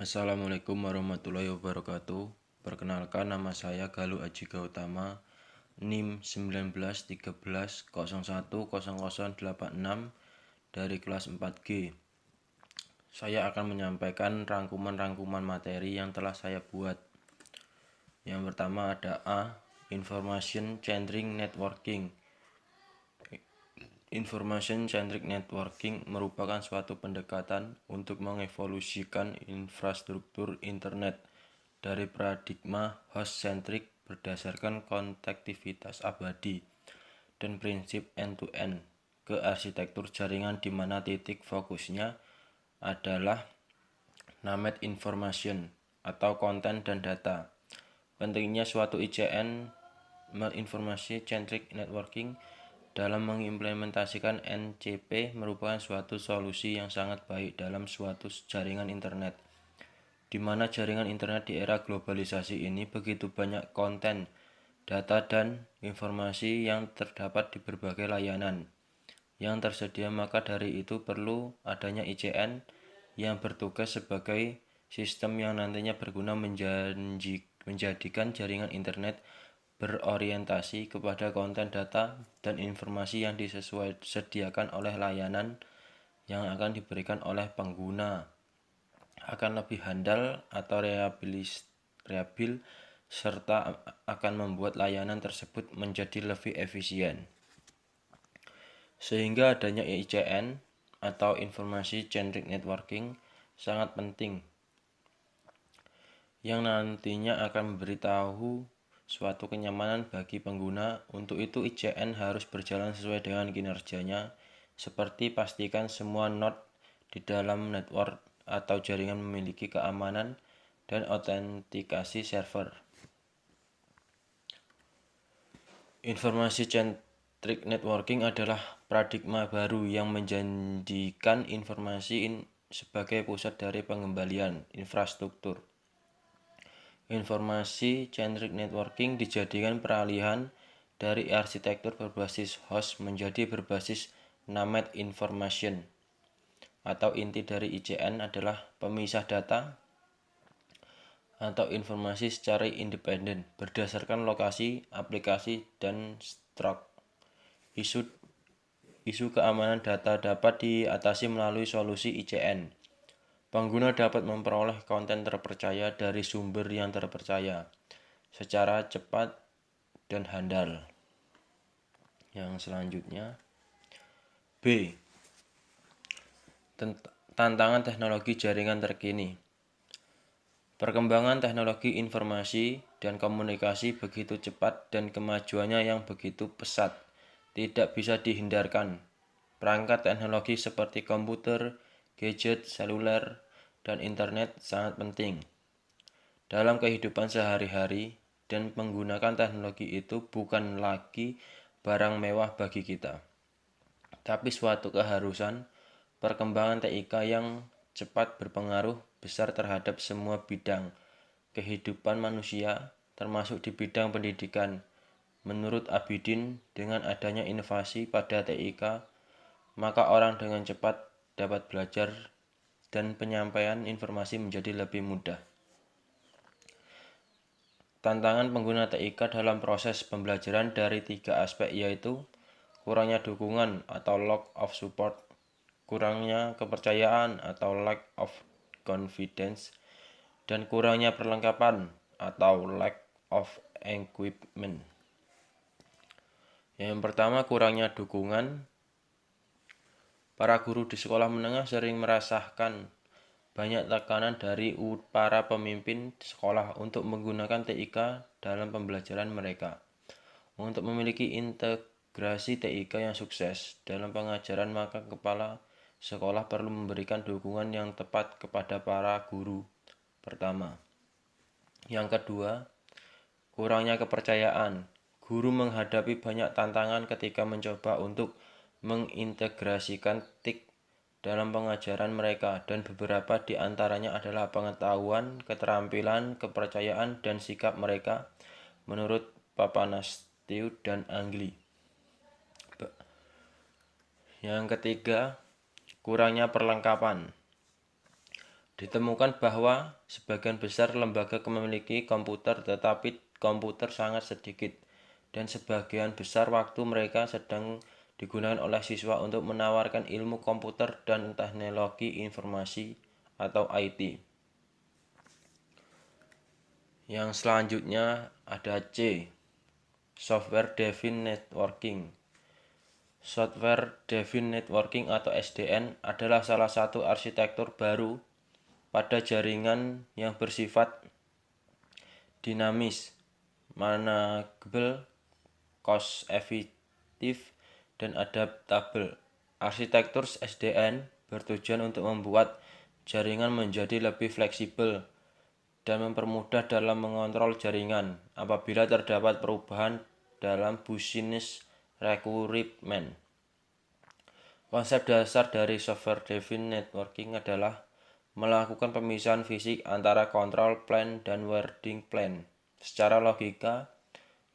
Assalamualaikum warahmatullahi wabarakatuh. Perkenalkan, nama saya Galuh Aji Gautama, NIM 1913010086 dari kelas 4G. Saya akan menyampaikan rangkuman-rangkuman materi yang telah saya buat. Yang pertama ada A. Information Centric Networking. Information Centric Networking merupakan suatu pendekatan untuk mengevolusikan infrastruktur internet dari paradigma host-centric berdasarkan konektivitas abadi dan prinsip end-to-end ke arsitektur jaringan di mana titik fokusnya adalah Named Information atau konten dan data. Pentingnya suatu ICN Information Centric Networking dalam mengimplementasikan NCP merupakan suatu solusi yang sangat baik dalam suatu jaringan internet, di mana jaringan internet di era globalisasi ini begitu banyak konten, data, dan informasi yang terdapat di berbagai layanan yang tersedia. Maka dari itu perlu adanya ICN yang bertugas sebagai sistem yang nantinya berguna menjadikan jaringan internet berorientasi kepada konten, data, dan informasi yang disediakan oleh layanan yang akan diberikan oleh pengguna, akan lebih handal atau reabil, serta akan membuat layanan tersebut menjadi lebih efisien. Sehingga adanya ICN atau Information Centric Networking sangat penting, yang nantinya akan memberitahu suatu kenyamanan bagi pengguna. Untuk itu ICN harus berjalan sesuai dengan kinerjanya, seperti pastikan semua node di dalam network atau jaringan memiliki keamanan dan autentikasi server. Informasi Centric Networking adalah paradigma baru yang menjadikan informasi sebagai pusat dari pengembalian infrastruktur. Informasi Centric Networking dijadikan peralihan dari arsitektur berbasis host menjadi berbasis Named Information, atau inti dari ICN adalah pemisah data atau informasi secara independen berdasarkan lokasi, aplikasi, dan strok. Isu keamanan data dapat diatasi melalui solusi ICN. Pengguna dapat memperoleh konten terpercaya dari sumber yang terpercaya secara cepat dan handal. Yang selanjutnya B. Tantangan teknologi jaringan terkini. Perkembangan teknologi informasi dan komunikasi begitu cepat dan kemajuannya yang begitu pesat tidak bisa dihindarkan. Perangkat teknologi seperti komputer, gadget, seluler, dan internet sangat penting dalam kehidupan sehari-hari, dan menggunakan teknologi itu bukan lagi barang mewah bagi kita, tapi suatu keharusan. Perkembangan TIK yang cepat berpengaruh besar terhadap semua bidang kehidupan manusia, termasuk di bidang pendidikan. Menurut Abidin, dengan adanya inovasi pada TIK, maka orang dengan cepat dapat belajar dan penyampaian informasi menjadi lebih mudah. Tantangan pengguna TIK dalam proses pembelajaran dari 3 aspek, yaitu kurangnya dukungan atau lack of support, kurangnya kepercayaan atau lack of confidence, dan kurangnya perlengkapan atau lack of equipment. Yang pertama, kurangnya dukungan. Para guru di sekolah menengah sering merasakan banyak tekanan dari para pemimpin sekolah untuk menggunakan TIK dalam pembelajaran mereka. Untuk memiliki integrasi TIK yang sukses dalam pengajaran, maka kepala sekolah perlu memberikan dukungan yang tepat kepada para guru. Pertama. Yang kedua, kurangnya kepercayaan. Guru menghadapi banyak tantangan ketika mencoba untuk mengintegrasikan TIK dalam pengajaran mereka, dan beberapa di antaranya adalah pengetahuan, keterampilan, kepercayaan, dan sikap mereka, menurut Papanastiu dan Angli. Yang ketiga, kurangnya perlengkapan. Ditemukan bahwa sebagian besar lembaga memiliki komputer, tetapi komputer sangat sedikit, dan sebagian besar waktu mereka sedang digunakan oleh siswa untuk menawarkan ilmu komputer dan teknologi informasi atau IT. Yang selanjutnya ada C, Software Defined Networking. Software Defined Networking atau SDN adalah salah satu arsitektur baru pada jaringan yang bersifat dinamis, manageable, cost efektif, dan adaptable. Arsitektur SDN bertujuan untuk membuat jaringan menjadi lebih fleksibel dan mempermudah dalam mengontrol jaringan apabila terdapat perubahan dalam business requirement. Konsep dasar dari Software Defined Networking adalah melakukan pemisahan fisik antara control plane dan wording plane. Secara logika,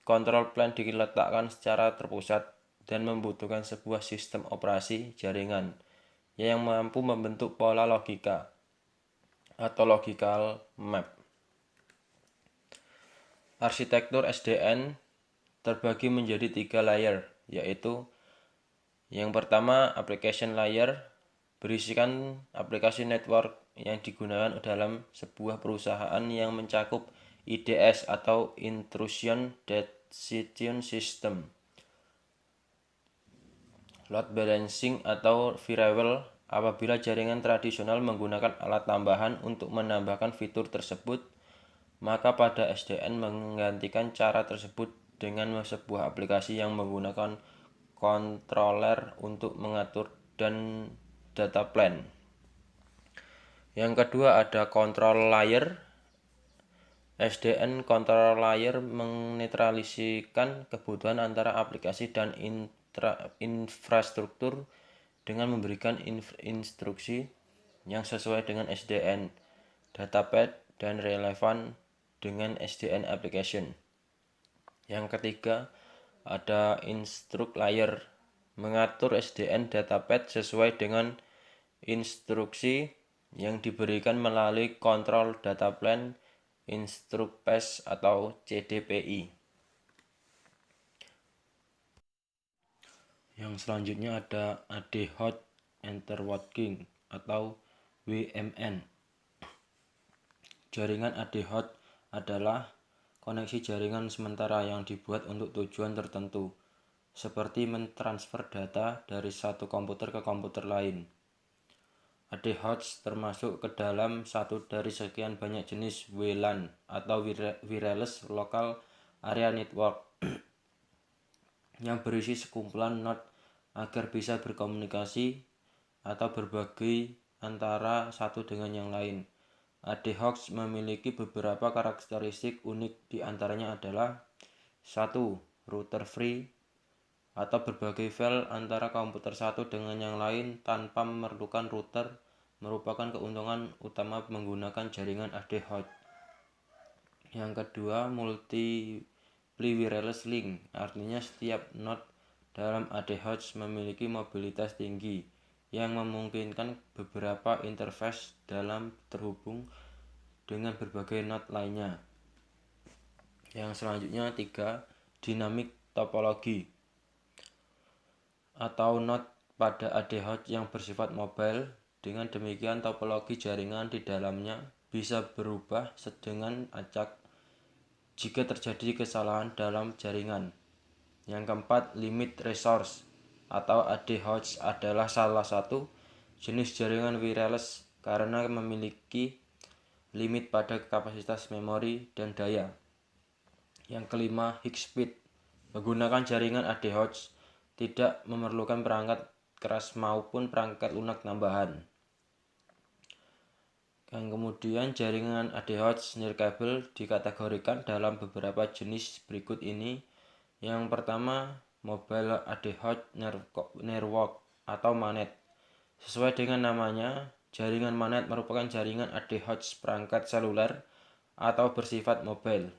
control plane diletakkan secara terpusat dan membutuhkan sebuah sistem operasi jaringan yang mampu membentuk pola logika atau logical map. Arsitektur SDN terbagi menjadi 3 layer, yaitu yang pertama, application layer, berisikan aplikasi network yang digunakan dalam sebuah perusahaan yang mencakup IDS atau Intrusion Detection System, load balancing atau firewall apabila jaringan tradisional menggunakan alat tambahan untuk menambahkan fitur tersebut, maka pada SDN menggantikan cara tersebut dengan sebuah aplikasi yang menggunakan controller untuk mengatur dan data plane. Yang kedua ada control layer. SDN control layer menetralisikan kebutuhan antara aplikasi dan infrastruktur dengan memberikan instruksi yang sesuai dengan SDN database dan relevan dengan SDN application. Yang ketiga ada instruct layer, mengatur SDN database sesuai dengan instruksi yang diberikan melalui control data plane instruct path atau CDPI. Yang selanjutnya ada AD Hot Networking atau WMN. Jaringan AD Hot adalah koneksi jaringan sementara yang dibuat untuk tujuan tertentu, seperti mentransfer data dari satu komputer ke komputer lain. AD Hots termasuk ke dalam satu dari sekian banyak jenis WLAN atau Wireless Local Area Network yang berisi sekumpulan node agar bisa berkomunikasi atau berbagi antara satu dengan yang lain. AD Hots memiliki beberapa karakteristik unik, di antaranya adalah 1. Router free atau berbagi file antara komputer satu dengan yang lain tanpa memerlukan router merupakan keuntungan utama menggunakan jaringan AD Hot. Yang kedua, multi wireless link, artinya setiap node dalam AD Hot memiliki mobilitas tinggi yang memungkinkan beberapa interface dalam terhubung dengan berbagai node lainnya. Yang selanjutnya 3. Dynamic topology atau node pada AD Hot yang bersifat mobile. Dengan demikian topologi jaringan di dalamnya bisa berubah dengan acak jika terjadi kesalahan dalam jaringan. Yang keempat, limit resource atau AD Hots adalah salah satu jenis jaringan wireless karena memiliki limit pada kapasitas memori dan daya. Yang kelima, high speed. Menggunakan jaringan AD Hots tidak memerlukan perangkat keras maupun perangkat lunak tambahan. Dan kemudian jaringan AD Hots nirkabel dikategorikan dalam beberapa jenis berikut ini. Yang pertama, mobile AD Hot network atau MANET. Sesuai dengan namanya, jaringan MANET merupakan jaringan AD Hots perangkat seluler atau bersifat mobile.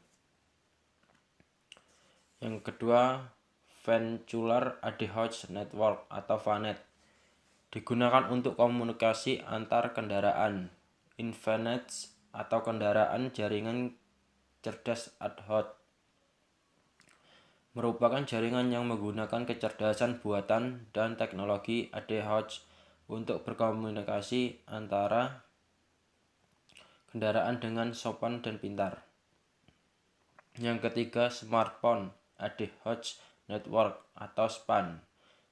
Yang kedua, Vancular AD Hots network atau VANET. Digunakan untuk komunikasi antar kendaraan. InfiniBand atau kendaraan jaringan cerdas ad hoc merupakan jaringan yang menggunakan kecerdasan buatan dan teknologi ad hoc untuk berkomunikasi antara kendaraan dengan sopan dan pintar. Yang ketiga, Smartphone ad hoc Network atau SPAN.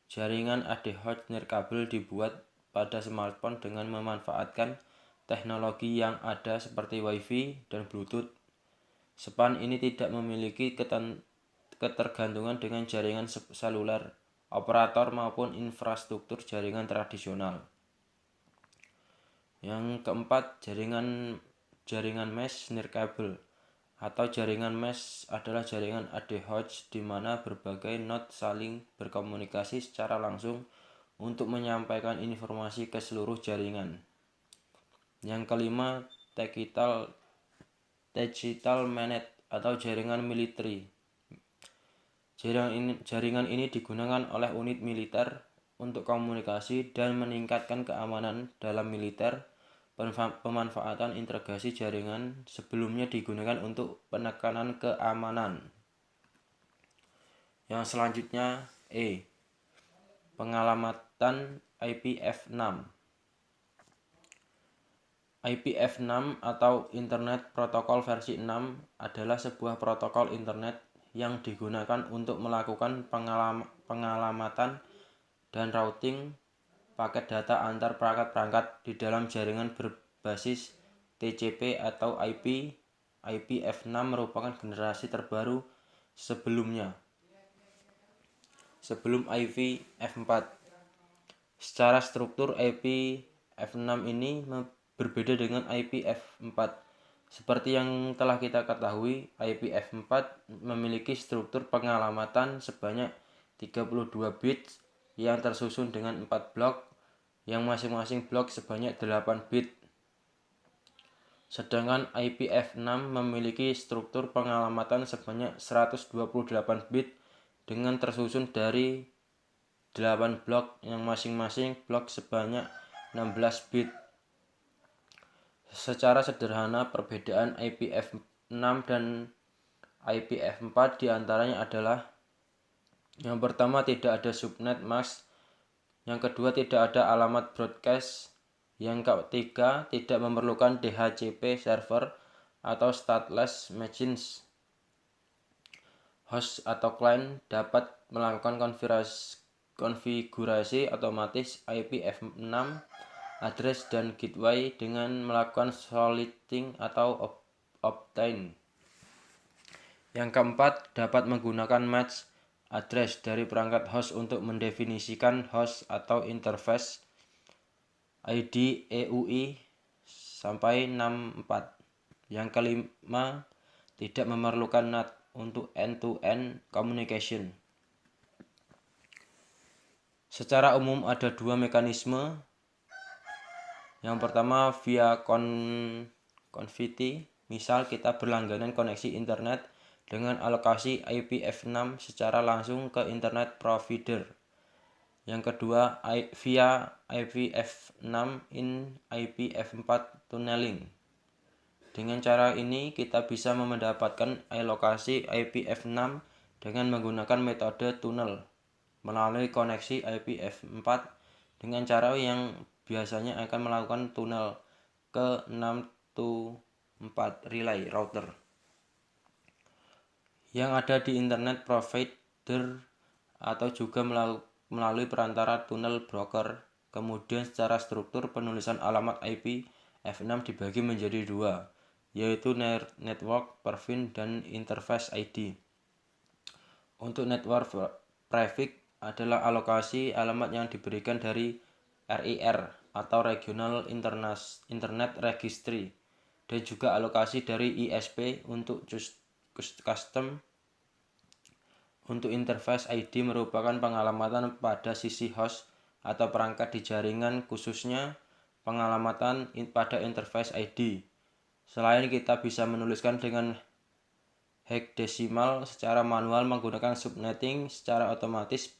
Jaringan ad hoc nirkabel dibuat pada smartphone dengan memanfaatkan teknologi yang ada seperti Wi-Fi dan Bluetooth. SPAN ini tidak memiliki ketergantungan dengan jaringan seluler, operator maupun infrastruktur jaringan tradisional. Yang keempat, jaringan mesh nirkabel atau jaringan mesh adalah jaringan ad hoc di mana berbagai node saling berkomunikasi secara langsung untuk menyampaikan informasi ke seluruh jaringan. Yang kelima, digital manet atau jaringan militer. Jaringan ini digunakan oleh unit militer untuk komunikasi dan meningkatkan keamanan dalam militer. Pemanfaatan integrasi jaringan sebelumnya digunakan untuk penekanan keamanan. Yang selanjutnya pengalamatan IPv6. IPv6 atau Internet Protocol versi 6 adalah sebuah protokol internet yang digunakan untuk melakukan pengalamatan dan routing paket data antar perangkat-perangkat di dalam jaringan berbasis TCP atau IP. IPv6 merupakan generasi terbaru sebelum IPv4. Secara struktur IPv6 ini berbeda dengan IPv4. Seperti yang telah kita ketahui, IPv4 memiliki struktur pengalamatan sebanyak 32 bits yang tersusun dengan 4 blok, yang masing-masing blok sebanyak 8 bit. Sedangkan IPv6 memiliki struktur pengalamatan sebanyak 128 bit dengan tersusun dari 8 blok, yang masing-masing blok sebanyak 16 bit. Secara sederhana, perbedaan IPv6 dan IPv4 diantaranya adalah: yang pertama, tidak ada subnet mask. Yang kedua, tidak ada alamat broadcast. Yang ketiga, tidak memerlukan DHCP server atau stateless machines. Host atau client dapat melakukan konfigurasi otomatis IPv6 address dan gateway dengan melakukan soliciting atau opt-in. Yang keempat, dapat menggunakan match address dari perangkat host untuk mendefinisikan host atau interface ID EUI sampai 64. Yang kelima, tidak memerlukan NAT untuk end-to-end communication. Secara umum ada dua mekanisme. Yang pertama, via connectivity. Misal kita berlangganan koneksi internet dengan alokasi IPv6 secara langsung ke internet provider. Yang kedua, via IPv6 in IPv4 tunneling. Dengan cara ini kita bisa mendapatkan alokasi IPv6 dengan menggunakan metode tunnel melalui koneksi IPv4 dengan cara yang biasanya akan melakukan tunnel ke 6to4 relay router yang ada di internet provider atau juga melalui perantara tunnel broker. Kemudian secara struktur penulisan alamat IPv6 dibagi menjadi dua, yaitu network prefix dan interface ID. Untuk network prefix adalah alokasi alamat yang diberikan dari RIR atau Regional Internet Registry, dan juga alokasi dari ISP untuk custom. Untuk interface ID merupakan pengalamatan pada sisi host atau perangkat di jaringan, khususnya pengalamatan pada interface ID. Selain kita bisa menuliskan dengan hexadesimal secara manual, menggunakan subnetting secara otomatis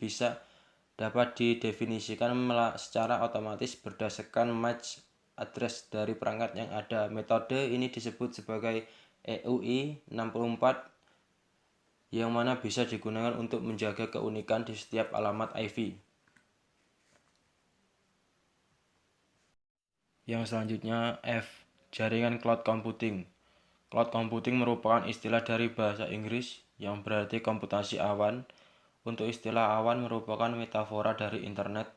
dapat didefinisikan secara otomatis berdasarkan match address dari perangkat yang ada. Metode ini disebut sebagai EUI 64 yang mana bisa digunakan untuk menjaga keunikan di setiap alamat IP. Yang selanjutnya F. Jaringan cloud computing. Cloud computing merupakan istilah dari bahasa Inggris yang berarti komputasi awan. Untuk istilah awan merupakan metafora dari internet.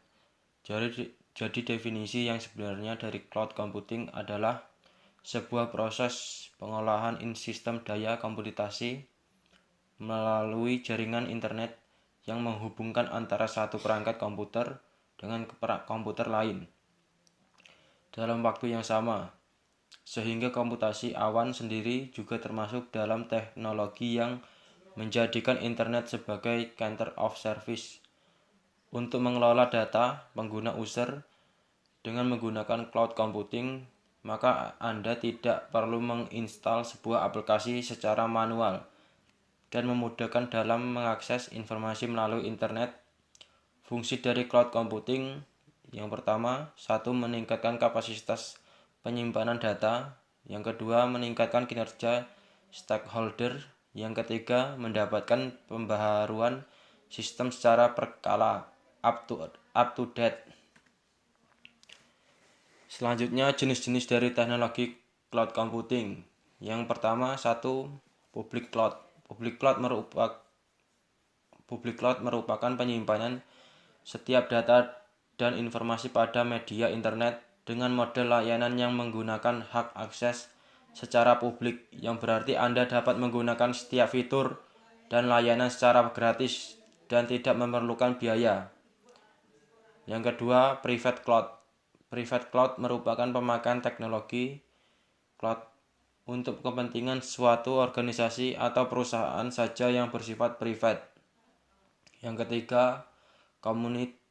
Jadi definisi yang sebenarnya dari cloud computing adalah sebuah proses pengolahan sistem daya komputasi melalui jaringan internet yang menghubungkan antara satu perangkat komputer dengan komputer lain dalam waktu yang sama, sehingga komputasi awan sendiri juga termasuk dalam teknologi yang menjadikan internet sebagai center of service. Untuk mengelola data pengguna user dengan menggunakan cloud computing, maka Anda tidak perlu menginstal sebuah aplikasi secara manual dan memudahkan dalam mengakses informasi melalui internet. Fungsi dari cloud computing yang pertama, satu, meningkatkan kapasitas penyimpanan data. Yang kedua, meningkatkan kinerja stakeholder. Yang ketiga, mendapatkan pembaharuan sistem secara berkala, up to date. Selanjutnya, jenis-jenis dari teknologi cloud computing. Yang pertama, satu, public cloud. Public cloud merupakan penyimpanan setiap data dan informasi pada media internet dengan model layanan yang menggunakan hak akses secara publik, yang berarti Anda dapat menggunakan setiap fitur dan layanan secara gratis dan tidak memerlukan biaya. Yang kedua, private cloud. Private cloud merupakan pemakaian teknologi cloud untuk kepentingan suatu organisasi atau perusahaan saja yang bersifat private. Yang ketiga,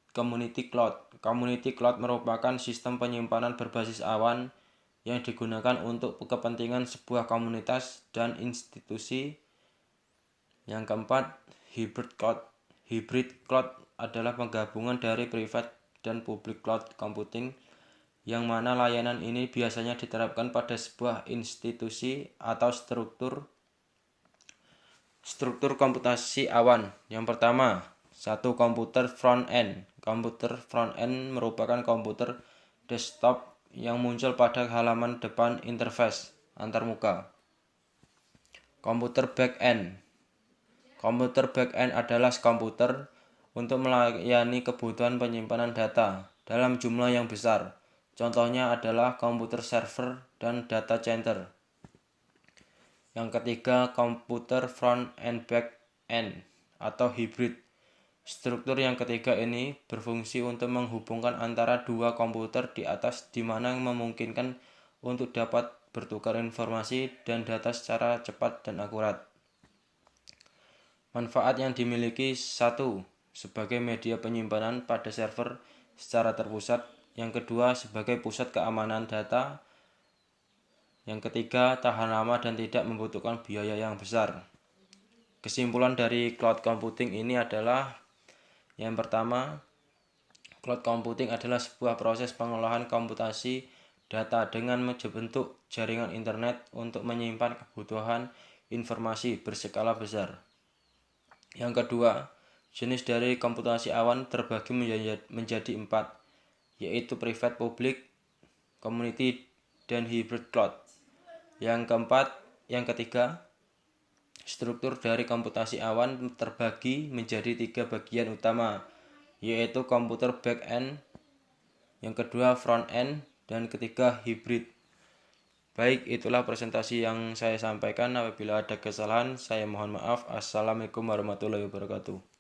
Community cloud. Community cloud merupakan sistem penyimpanan berbasis awan yang digunakan untuk kepentingan sebuah komunitas dan institusi. Yang keempat, hybrid cloud. Hybrid cloud adalah penggabungan dari private dan public cloud computing, yang mana layanan ini biasanya diterapkan pada sebuah institusi atau struktur komputasi awan. Yang pertama, satu, komputer front-end. Komputer front-end merupakan komputer desktop yang muncul pada halaman depan interface antarmuka. Komputer back-end. Komputer back-end adalah komputer untuk melayani kebutuhan penyimpanan data dalam jumlah yang besar. Contohnya adalah komputer server dan data center. Yang ketiga, komputer front and back end atau hybrid. Struktur yang ketiga ini berfungsi untuk menghubungkan antara dua komputer di atas, di mana memungkinkan untuk dapat bertukar informasi dan data secara cepat dan akurat. Manfaat yang dimiliki: satu, sebagai media penyimpanan pada server secara terpusat. Yang kedua, sebagai pusat keamanan data. Yang ketiga, tahan lama dan tidak membutuhkan biaya yang besar. Kesimpulan dari cloud computing ini adalah: yang pertama, cloud computing adalah sebuah proses pengolahan komputasi data dengan membentuk jaringan internet untuk menyimpan kebutuhan informasi berskala besar. Yang kedua, jenis dari komputasi awan terbagi menjadi 4, yaitu private, public, community, dan hybrid cloud. Yang ketiga, struktur dari komputasi awan terbagi menjadi 3 bagian utama, yaitu komputer back-end, yang kedua front-end, dan ketiga hybrid. Baik, itulah presentasi yang saya sampaikan. Apabila ada kesalahan, saya mohon maaf. Assalamualaikum warahmatullahi wabarakatuh.